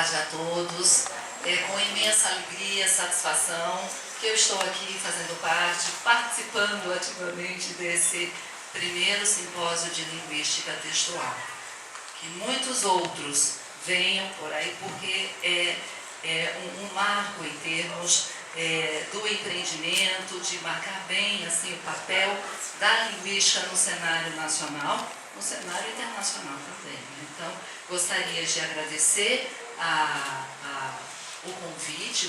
tarde a todos. É com imensa alegria e satisfação que eu estou aqui fazendo parte, participando ativamente desse primeiro simpósio de linguística textual. Que muitos outros venham por aí, porque é um marco em termos do empreendimento, de marcar bem assim, o papel da linguística no cenário nacional, no cenário internacional também. Então, gostaria de agradecer o convite,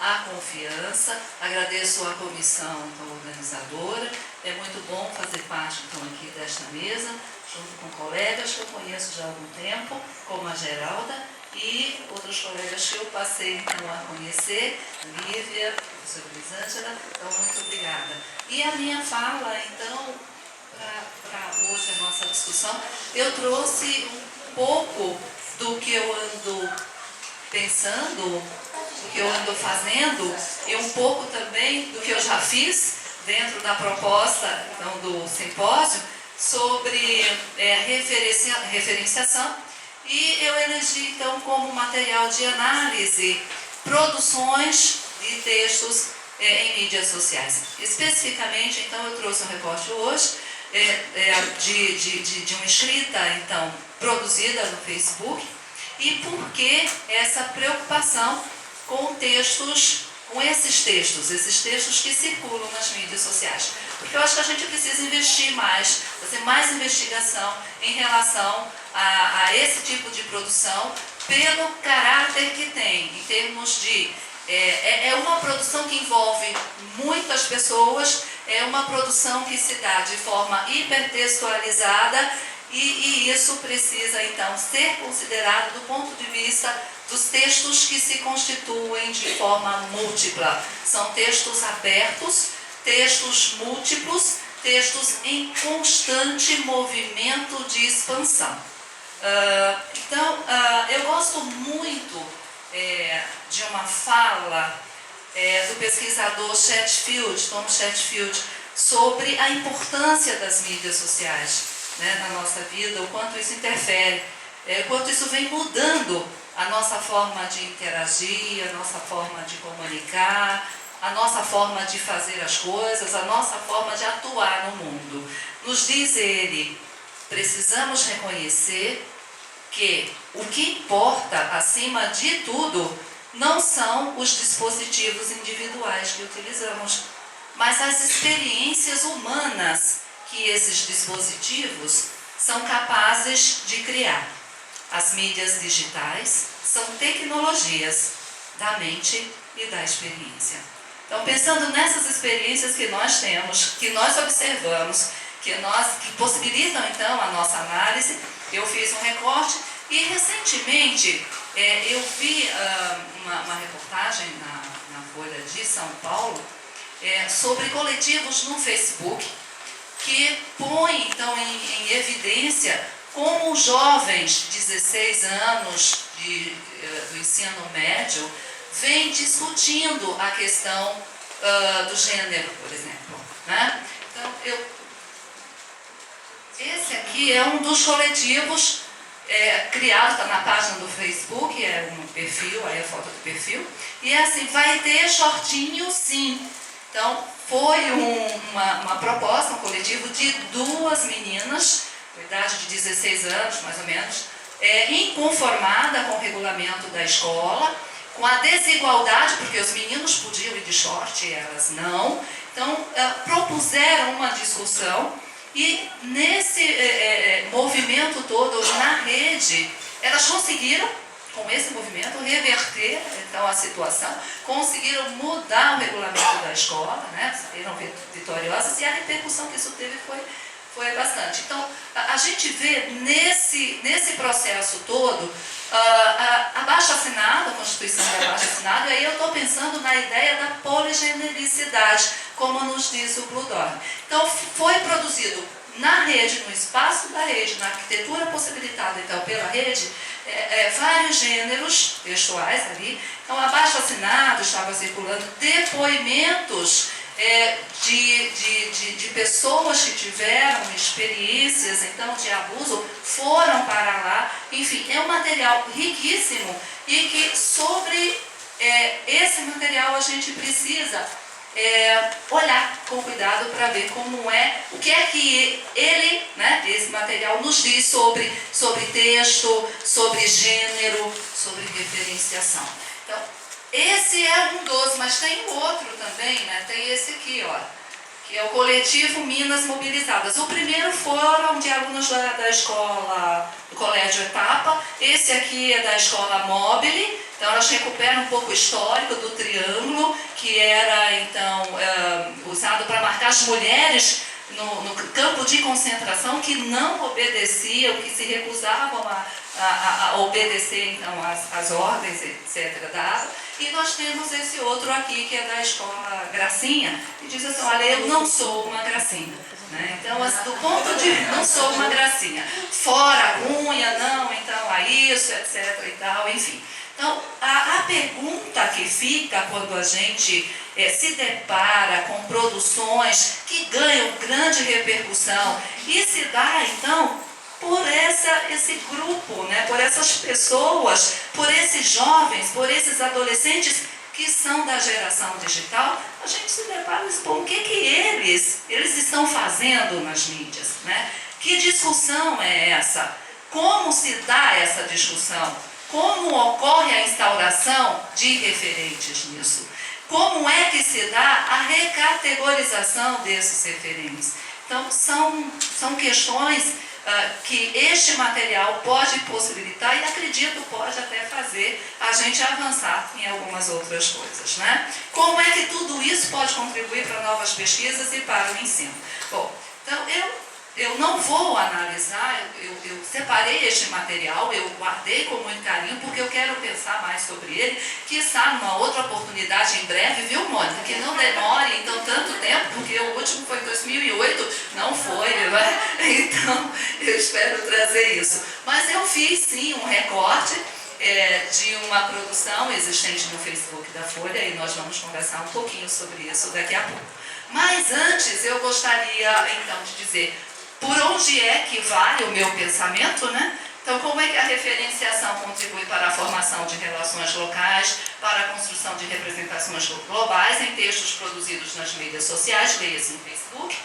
a confiança, agradeço à comissão então, organizadora. É muito bom fazer parte então, aqui desta mesa, junto com colegas que eu conheço já há algum tempo, como a Geralda, e outros colegas que eu passei então, a conhecer, Lívia, a professora Elisângela, então muito obrigada. E a minha fala, então, para hoje a nossa discussão, eu trouxe um pouco do que eu ando pensando, do que eu ando fazendo, e um pouco também do que eu já fiz dentro da proposta então, do simpósio, sobre referenciação, e eu elegi então como material de análise produções de textos em mídias sociais. Especificamente, então, eu trouxe um recorte hoje de uma escrita então, produzida no Facebook, e por que essa preocupação com textos, com esses textos que circulam nas mídias sociais. Porque eu acho que a gente precisa investir mais, fazer mais investigação em relação a esse tipo de produção, pelo caráter que tem, em termos de... É uma produção que envolve muitas pessoas, é uma produção que se dá de forma hipertextualizada, e isso precisa, então, ser considerado do ponto de vista dos textos que se constituem de forma múltipla. São textos abertos, textos múltiplos, textos em constante movimento de expansão. Eu gosto muito de uma fala do pesquisador Tom Chatfield, sobre a importância das mídias sociais na nossa vida, o quanto isso interfere, o quanto isso vem mudando a nossa forma de interagir, a nossa forma de comunicar, a nossa forma de fazer as coisas, a nossa forma de atuar no mundo. Nos diz ele, precisamos reconhecer que o que importa, acima de tudo, não são os dispositivos individuais que utilizamos, mas as experiências humanas que esses dispositivos são capazes de criar. As mídias digitais são tecnologias da mente e da experiência. Então, pensando nessas experiências que nós temos, que nós observamos, que possibilitam, então, a nossa análise, eu fiz um recorte e, recentemente, eu vi uma reportagem na Folha de São Paulo sobre coletivos no Facebook, que põe, então, em evidência como os jovens de 16 anos do ensino médio vêm discutindo a questão do gênero, por exemplo. Né? Então, esse aqui é um dos coletivos criado, está na página do Facebook, é um perfil, aí a foto do perfil, e é assim, vai ter shortinho sim. Então, foi uma proposta, um coletivo de duas meninas, com idade de 16 anos, mais ou menos, inconformada com o regulamento da escola, com a desigualdade, porque os meninos podiam ir de short e elas não. Então, propuseram uma discussão e nesse movimento todo, na rede, elas conseguiram, com esse movimento, reverter então, a situação, conseguiram mudar o regulamento da escola, né? Saíram vitoriosas, e a repercussão que isso teve foi bastante. Então, a gente vê nesse processo todo abaixo-assinado, a Constituição de abaixo-assinado, e aí eu estou pensando na ideia da poligenericidade, como nos diz o Blue Dorn. Então, foi produzido na rede, no espaço da rede, na arquitetura possibilitada então, pela rede, vários gêneros textuais ali. Então, abaixo-assinado, estava circulando depoimentos de pessoas que tiveram experiências então de abuso foram para lá. Enfim, é um material riquíssimo e que sobre esse material a gente precisa olhar com cuidado para ver como o que é que ele, né, esse material nos diz sobre texto, sobre gênero, sobre referenciação. Então, esse é um dos, mas tem outro também, né? Tem esse aqui, ó, que é o coletivo Minas Mobilizadas. O primeiro foram de alunos da escola, do Colégio Etapa. Esse aqui é da escola Mobile. Então, elas recuperam um pouco o histórico do triângulo, que era, então, usado para marcar as mulheres no campo de concentração que não obedeciam, que se recusavam a obedecer, então, as ordens, etc., dadas. E nós temos esse outro aqui, que é da escola Gracinha, que diz assim, olha, eu não sou uma gracinha. Né? Então, do ponto de não sou uma gracinha, fora unha, não, então, a isso, etc. e tal, enfim. Então, a pergunta que fica quando a gente se depara com produções que ganham grande repercussão e se dá, então, por esse grupo, né? Por essas pessoas, por esses jovens, por esses adolescentes que são da geração digital, a gente se depara com o que eles estão fazendo nas mídias, né? Que discussão é essa? Como se dá essa discussão? Como ocorre a instauração de referentes nisso? Como é que se dá a recategorização desses referentes? Então, são questões que este material pode possibilitar e acredito pode até fazer a gente avançar em algumas outras coisas, né? Como é que tudo isso pode contribuir para novas pesquisas e para o ensino? Bom, então eu não vou analisar, eu separei este material, eu guardei com muito carinho, porque eu quero pensar mais sobre ele, quiçá numa outra oportunidade em breve, viu, Mônica? Que não demore, então, tanto tempo, porque o último foi em 2008, não foi, né? Então, eu espero trazer isso. Mas eu fiz, sim, um recorte de uma produção existente no Facebook da Folha, e nós vamos conversar um pouquinho sobre isso daqui a pouco. Mas antes, eu gostaria, então, de dizer por onde é que vai o meu pensamento, né? Então, como é que a referenciação contribui para a formação de relações locais, para a construção de representações globais em textos produzidos nas mídias sociais, leia-se no Facebook.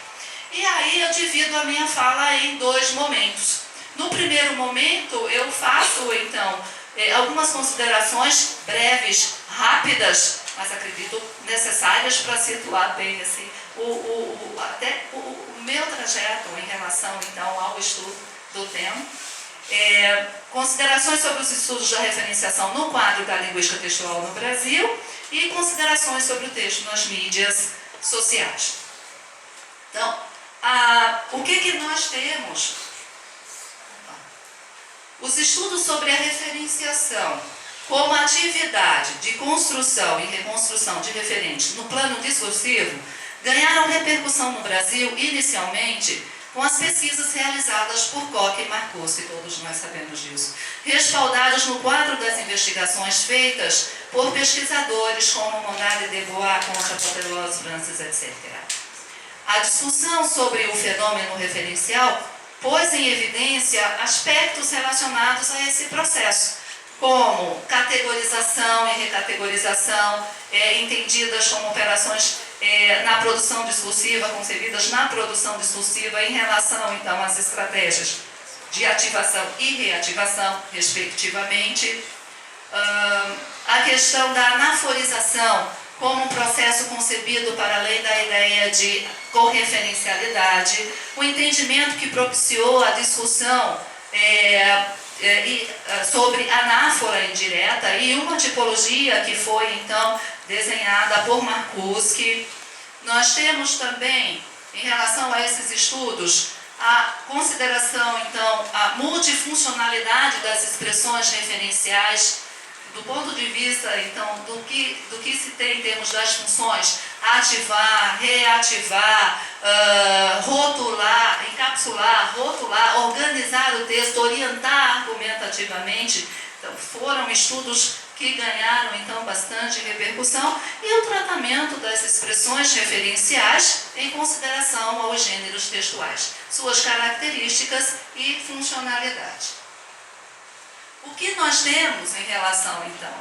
E aí eu divido a minha fala em dois momentos. No primeiro momento, eu faço, então, algumas considerações breves, rápidas, mas acredito necessárias para situar bem assim, até o meu trajeto em relação, então, ao estudo do tema. Considerações sobre os estudos da referenciação no quadro da linguística textual no Brasil e considerações sobre o texto nas mídias sociais. Então, o que nós temos? Os estudos sobre a referenciação como atividade de construção e reconstrução de referentes no plano discursivo ganharam repercussão no Brasil inicialmente com as pesquisas realizadas por Koch e Marcuse, todos nós sabemos disso, respaldadas no quadro das investigações feitas por pesquisadores como Monari de Bois, Concha Poderosa, Francis, etc. A discussão sobre o fenômeno referencial pôs em evidência aspectos relacionados a esse processo, como categorização e recategorização, entendidas como operações na produção discursiva, concebidas na produção discursiva em relação, então, às estratégias de ativação e reativação, respectivamente. A questão da anaforização como um processo concebido para além da ideia de correferencialidade, o entendimento que propiciou a discussão sobre anáfora indireta e uma tipologia que foi, então, desenhada por Marcuse. Nós temos também, em relação a esses estudos, a consideração, então, a multifuncionalidade das expressões referenciais, do ponto de vista, então, do que se tem em termos das funções, ativar, reativar, rotular, encapsular, rotular, organizar o texto, orientar argumentativamente. Então, foram estudos que ganharam então bastante repercussão, e o tratamento das expressões referenciais em consideração aos gêneros textuais, suas características e funcionalidade. O que nós temos em relação então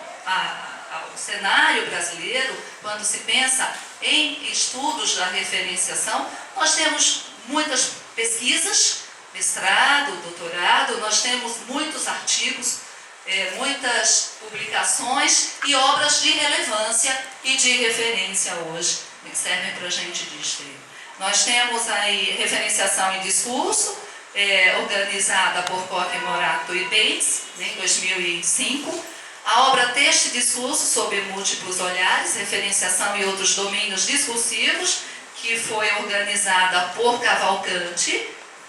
ao cenário brasileiro, quando se pensa em estudos da referenciação, nós temos muitas pesquisas, mestrado, doutorado, nós temos muitos artigos, muitas publicações e obras de relevância e de referência hoje, que servem para a gente dizer. Nós temos aí referenciação em discurso, organizada por Koch, Morato e Bates, em 2005. A obra Texto e Discurso sob múltiplos olhares, referenciação e outros domínios discursivos, que foi organizada por Cavalcanti.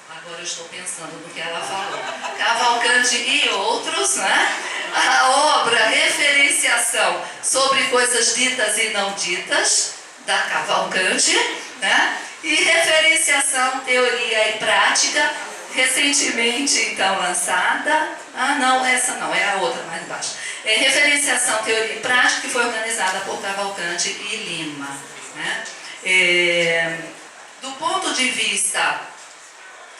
Agora eu estou pensando no que ela falou. Cavalcanti e outros, né? A obra Referenciação sobre coisas ditas e não ditas, da Cavalcanti, né? E Referenciação, Teoria e Prática, recentemente então lançada. Ah, não, essa não, é a outra mais embaixo. Referenciação, Teoria e Prática, que foi organizada por Cavalcanti e Lima, né? Do ponto de vista,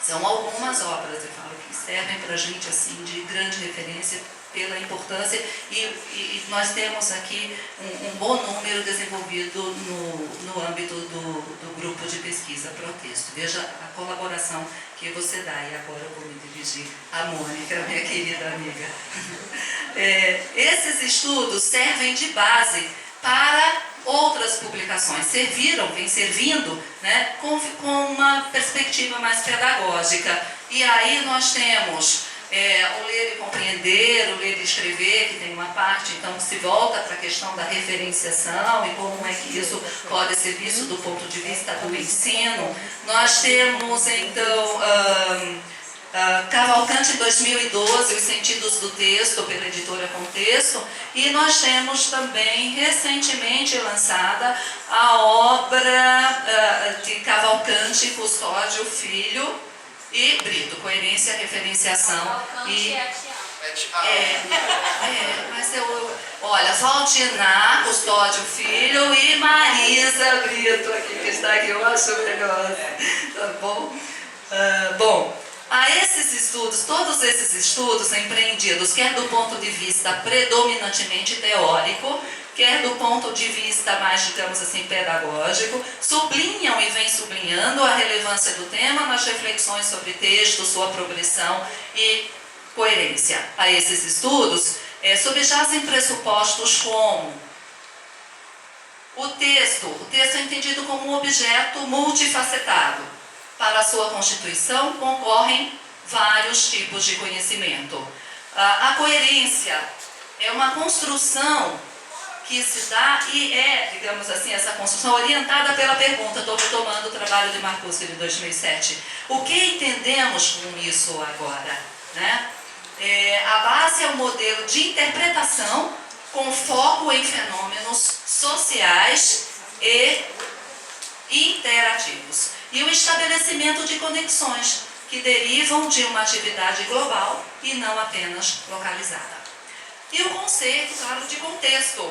são algumas obras, eu falo, que servem para a gente assim, de grande referência pela importância, e nós temos aqui um bom número desenvolvido no âmbito do grupo de pesquisa Protexto. Veja a colaboração que você dá, e agora eu vou me dirigir à Mônica, minha querida amiga. Esses estudos servem de base para outras publicações, vem servindo, né, com uma perspectiva mais pedagógica. E aí nós temos o ler e compreender, o ler e escrever, que tem uma parte então que se volta para a questão da referenciação e como é que isso pode ser visto do ponto de vista do ensino. Nós temos então Cavalcanti, em 2012, Os Sentidos do Texto, pela editora Contexto, e nós temos também, recentemente lançada, a obra de Cavalcanti, Custódio Filho e Brito, Coerência, Referenciação e... mas olha, Valdinar, Custódio Filho e Marisa Brito, aqui, que está aqui, eu acho melhor, tá bom? Todos esses estudos empreendidos, quer do ponto de vista predominantemente teórico, quer do ponto de vista mais, digamos assim, pedagógico, sublinham e vêm sublinhando a relevância do tema nas reflexões sobre texto, sua progressão e coerência. A esses estudos subjazem pressupostos como o texto é entendido como um objeto multifacetado. Para a sua constituição concorrem vários tipos de conhecimento. A coerência é uma construção que se dá e digamos assim, essa construção orientada pela pergunta. Estou retomando o trabalho de Marcuse de 2007. O que entendemos com isso agora, né? A base é um modelo de interpretação com foco em fenômenos sociais e interativos. E o estabelecimento de conexões que derivam de uma atividade global e não apenas localizada. E o conceito, claro, de contexto.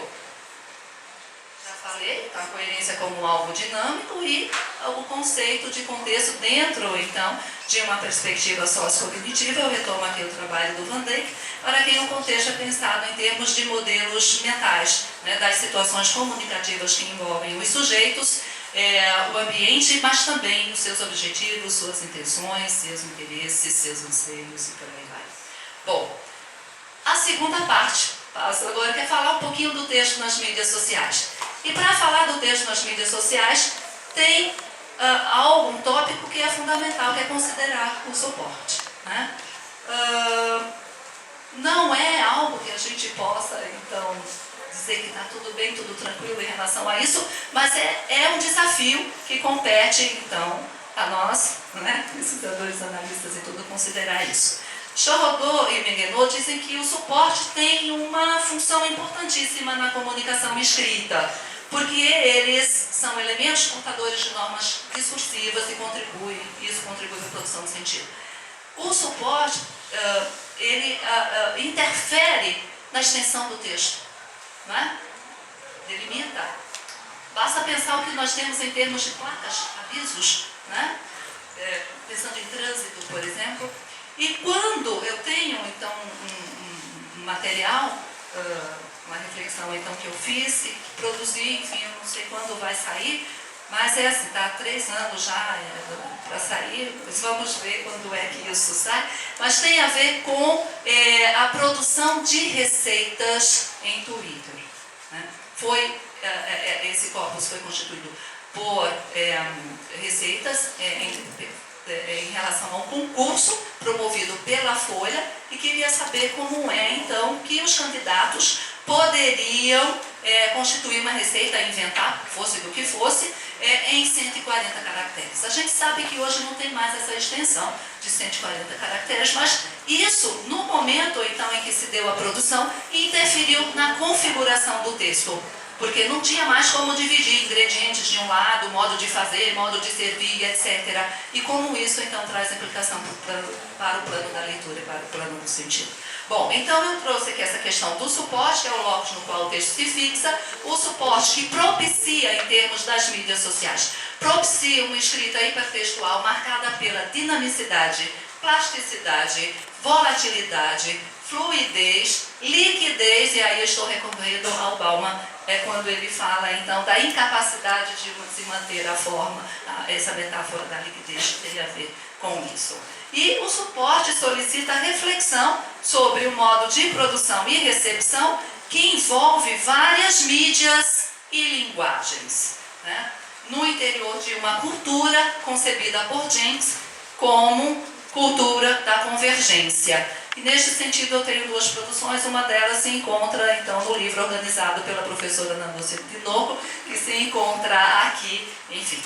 Já falei, a coerência como algo dinâmico e o conceito de contexto dentro, então, de uma perspectiva sociocognitiva. Eu retomo aqui o trabalho do Van Dijk, para quem o contexto é pensado em termos de modelos mentais, né, das situações comunicativas que envolvem os sujeitos, o ambiente, mas também os seus objetivos, suas intenções, seus interesses, seus anseios e por aí vai. Bom, a segunda parte, passo agora, que é falar um pouquinho do texto nas mídias sociais. E para falar do texto nas mídias sociais, tem um tópico que é fundamental, que é considerar o suporte, né? Não é algo que a gente possa, então, dizer que está tudo bem, tudo tranquilo em relação a isso, mas é um desafio que compete, então, a nós, né, pesquisadores, analistas e tudo, considerar isso. Chorodot e Menguenot dizem que o suporte tem uma função importantíssima na comunicação escrita, porque eles são elementos portadores de normas discursivas e isso contribui para a produção de sentido. O suporte, ele interfere na extensão do texto. não é? Delimita. Basta pensar o que nós temos em termos de placas, avisos, né? Pensando em trânsito, por exemplo. E quando eu tenho, então, um material, uma reflexão então, que eu fiz e produzi, enfim, eu não sei quando vai sair, mas é assim, está há 3 anos já para sair, mas vamos ver quando é que isso sai. Mas tem a ver com a produção de receitas em Twitter, né? Esse corpus foi constituído por receitas em relação a um concurso promovido pela Folha e queria saber como então que os candidatos poderiam constituir uma receita, inventar, fosse do que fosse, em 140 caracteres. A gente sabe que hoje não tem mais essa extensão de 140 caracteres, mas isso, no momento então em que se deu a produção, interferiu na configuração do texto. Porque não tinha mais como dividir ingredientes de um lado, modo de fazer, modo de servir, etc. E como isso, então, traz implicação para o plano da leitura e para o plano do sentido. Bom, então eu trouxe aqui essa questão do suporte, que é o locus no qual o texto se fixa, o suporte que propicia, em termos das mídias sociais, propicia uma escrita hipertextual marcada pela dinamicidade, plasticidade, volatilidade, fluidez, liquidez, e aí eu estou recorrendo ao Bauman, quando ele fala então da incapacidade de se manter a forma, essa metáfora da liquidez tem a ver com isso. E o suporte solicita reflexão sobre o modo de produção e recepção que envolve várias mídias e linguagens, né? No interior de uma cultura concebida por Jenks como cultura da convergência. E neste sentido eu tenho 2 produções, uma delas se encontra então no livro organizado pela professora Nanúcia Tinoco, que se encontra aqui, enfim.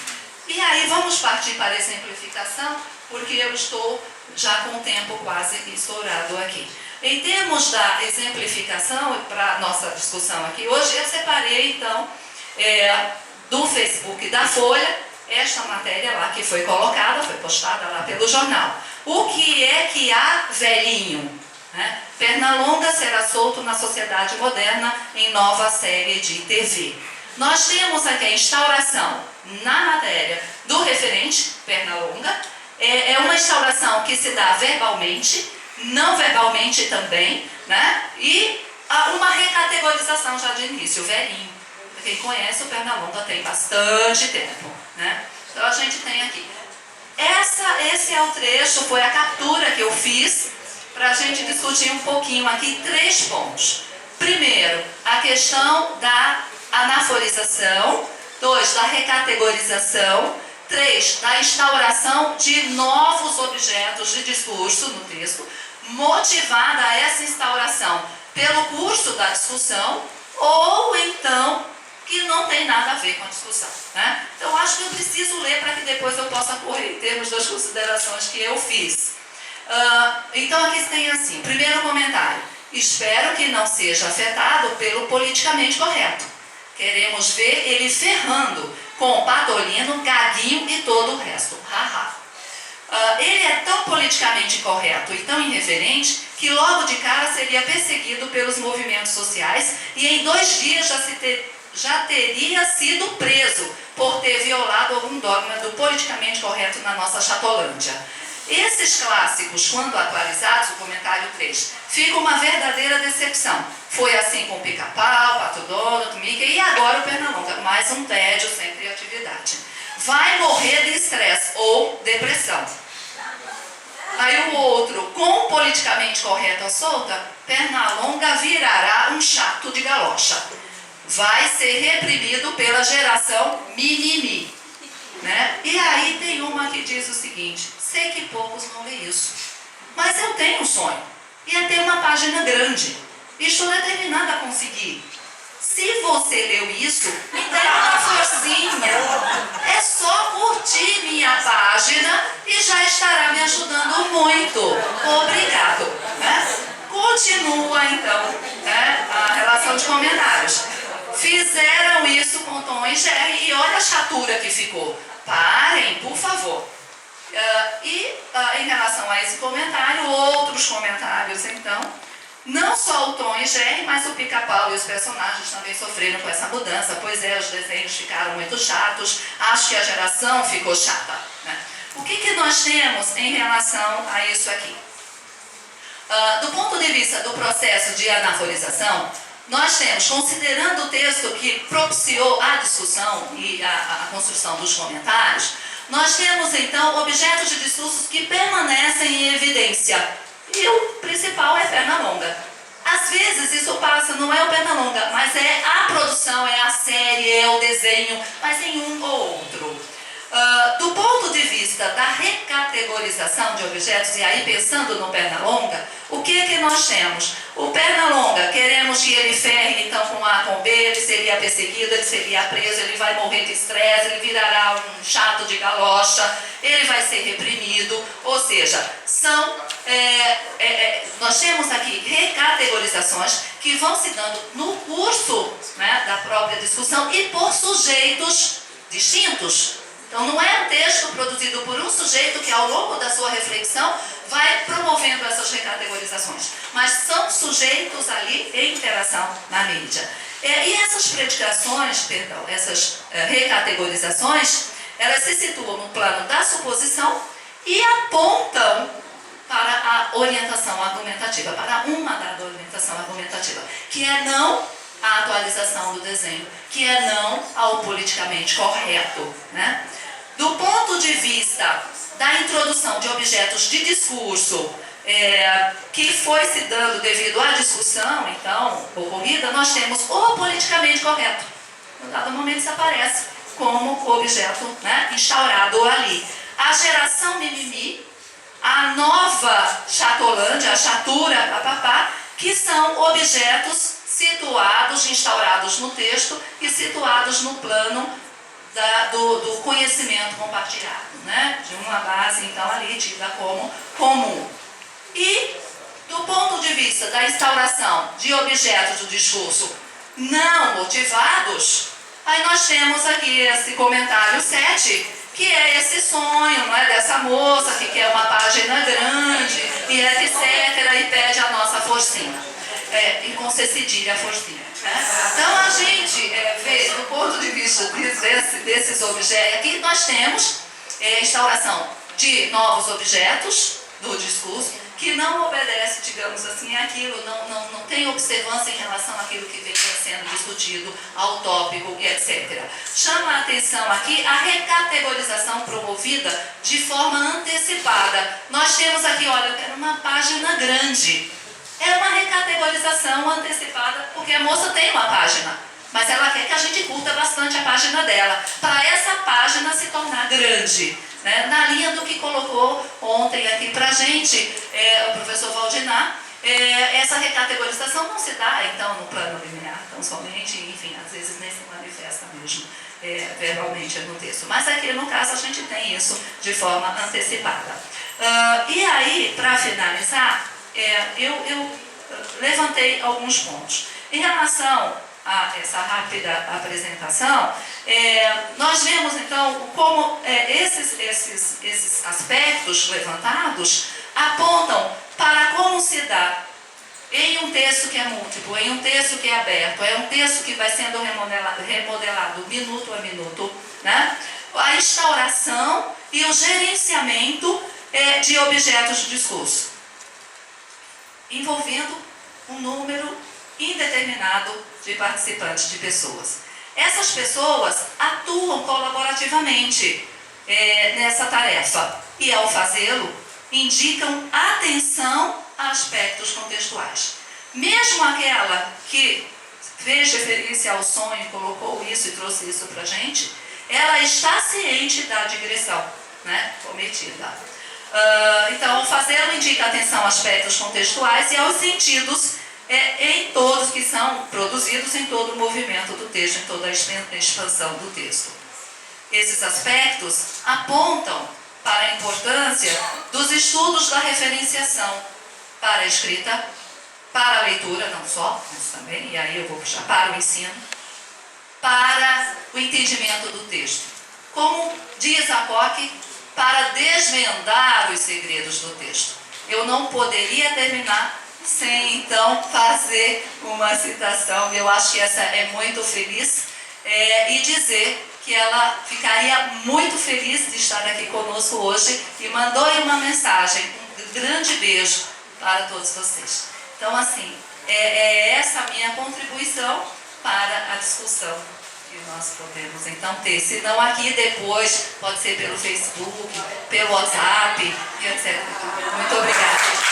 E aí vamos partir para a exemplificação, porque eu estou já com o tempo quase estourado aqui. Em termos da exemplificação, para a nossa discussão aqui hoje, eu separei então do Facebook da Folha, esta matéria lá que foi colocada, foi postada lá pelo jornal. O que é que há, velhinho? Né? Pernalonga será solto na sociedade moderna em nova série de TV. Nós temos aqui a instauração na matéria do referente, Pernalonga. É uma instauração que se dá verbalmente, não verbalmente também, né? E uma recategorização já de início, velhinho. Quem conhece o Pernalonga tem bastante tempo, né? Então a gente tem aqui. Esse é o trecho, foi a captura que eu fiz para a gente discutir um pouquinho aqui 3 pontos. Primeiro, a questão da anaforização. 2, da recategorização. 3, da instauração de novos objetos de discurso no texto, motivada essa instauração pelo curso da discussão ou então que não tem nada a ver com a discussão, né? Então, acho que eu preciso ler para que depois eu possa correr em termos das considerações que eu fiz. Então, aqui tem assim, primeiro comentário. Espero que não seja afetado pelo politicamente correto. Queremos ver ele ferrando com Patolino, Gaguinho e todo o resto. Haha. Ele é tão politicamente correto e tão irreverente que logo de cara seria perseguido pelos movimentos sociais e em 2 dias já teria sido preso por ter violado algum dogma do politicamente correto na nossa Chatolândia. Esses clássicos, quando atualizados, o comentário 3, fica uma verdadeira decepção. Foi assim com o Pica-Pau, Pato Donald, Mickey e agora o Pernalonga. Mais um tédio sem criatividade. Vai morrer de estresse ou depressão. Aí o outro, com o politicamente correto à solta, Pernalonga virará um chato de galocha. Vai ser reprimido pela geração mimimi, né? E aí tem uma que diz o seguinte: sei que poucos vão ler isso, mas eu tenho um sonho, e é ter uma página grande, e estou determinada a conseguir. Se você leu isso, me dê uma forcinha, é só curtir minha página e já estará me ajudando muito. Obrigado, né? Continua então, né, a relação de comentários. Fizeram isso com Tom e Jerry e olha a chatura que ficou. Parem, por favor. Em relação a esse comentário, outros comentários, então, Não só o Tom e Jerry, mas o Pica-Pau e os personagens também sofreram com essa mudança. Pois é, os desenhos ficaram muito chatos. Acho que a geração ficou chata, né? O que nós temos em relação a isso aqui? Do ponto de vista do processo de anaforização, nós temos, considerando o texto que propiciou a discussão e a construção dos comentários, nós temos então objetos de discursos que permanecem em evidência. E o principal é Pernalonga. Às vezes isso passa, não é o Pernalonga, mas é a produção, é a série, é o desenho, mas em um ou outro. Do ponto de vista da recategorização de objetos, e aí pensando no Pernalonga, o que nós temos? O Pernalonga, queremos que ele ferre então com A com B, ele seria perseguido, ele seria preso, ele vai morrer de estresse, ele virará um chato de galocha, ele vai ser reprimido, ou seja, nós temos aqui recategorizações que vão se dando no curso, né, da própria discussão e por sujeitos distintos. Então não é um texto produzido por um sujeito que ao longo da sua reflexão vai promovendo essas recategorizações, mas são sujeitos ali em interação na mídia. E essas predicações, perdão, essas recategorizações, elas se situam no plano da suposição e apontam para a orientação argumentativa, para uma dada orientação argumentativa, que é não a atualização do desenho, que é não ao politicamente correto, né? Do ponto de vista da introdução de objetos de discurso, que foi se dando devido à discussão, então, ocorrida, nós temos o politicamente correto. No dado momento isso aparece como objeto, né, instaurado ali. A geração mimimi, a nova chatolândia, a chatura, papapá, que são objetos situados, instaurados no texto e situados no plano do conhecimento compartilhado, né? De uma base, então, ali dita como comum. E, do ponto de vista da instauração de objetos do discurso não motivados, aí nós temos aqui esse comentário 7, que é esse sonho, não é, dessa moça que quer uma página grande, e etc., e pede a nossa forcinha. E com C cedilha a forcinha. Então a gente vê, do ponto de vista desses objetos, aqui nós temos instauração de novos objetos do discurso que não obedece, digamos assim, àquilo, não tem observância em relação àquilo que vem sendo discutido, ao tópico e etc. Chama a atenção aqui a recategorização promovida de forma antecipada. Nós temos aqui, olha, eu quero uma página grande. É uma recategorização antecipada, porque a moça tem uma página, mas ela quer que a gente curta bastante a página dela, para essa página se tornar grande, né? Na linha do que colocou ontem aqui para a gente o professor Valdinar. Essa recategorização não se dá, então, no plano linear, tão somente, enfim, às vezes nem se manifesta mesmo verbalmente no texto. Mas aqui, no caso, a gente tem isso de forma antecipada. E aí, para finalizar, eu levantei alguns pontos. Em relação a essa rápida apresentação, nós vemos então como esses aspectos levantados apontam para como se dá em um texto que é múltiplo, em um texto que é aberto, é um texto que vai sendo remodelado minuto a minuto, né? A instauração e o gerenciamento de objetos de discurso, envolvendo um número indeterminado de participantes, de pessoas. Essas pessoas atuam colaborativamente nessa tarefa e, ao fazê-lo, indicam atenção a aspectos contextuais. Mesmo aquela que fez referência ao sonho, colocou isso e trouxe isso para a gente, ela está ciente da digressão, né, cometida. Então, fazê-lo indica atenção a aspectos contextuais e aos sentidos em todos que são produzidos em todo o movimento do texto, em toda a expansão do texto. Esses aspectos apontam para a importância dos estudos da referenciação para a escrita, para a leitura, não só, mas também, e aí eu vou puxar para o ensino, para o entendimento do texto. Como diz a Koch, para desvendar os segredos do texto. Eu não poderia terminar sem então fazer uma citação. Eu acho que essa é muito feliz, e dizer que ela ficaria muito feliz de estar aqui conosco hoje e mandou aí uma mensagem, um grande beijo para todos vocês. Então, assim, é essa a minha contribuição para a discussão que nós podemos então ter. Se não aqui, depois, pode ser pelo Facebook, pelo WhatsApp e etc. Muito obrigada.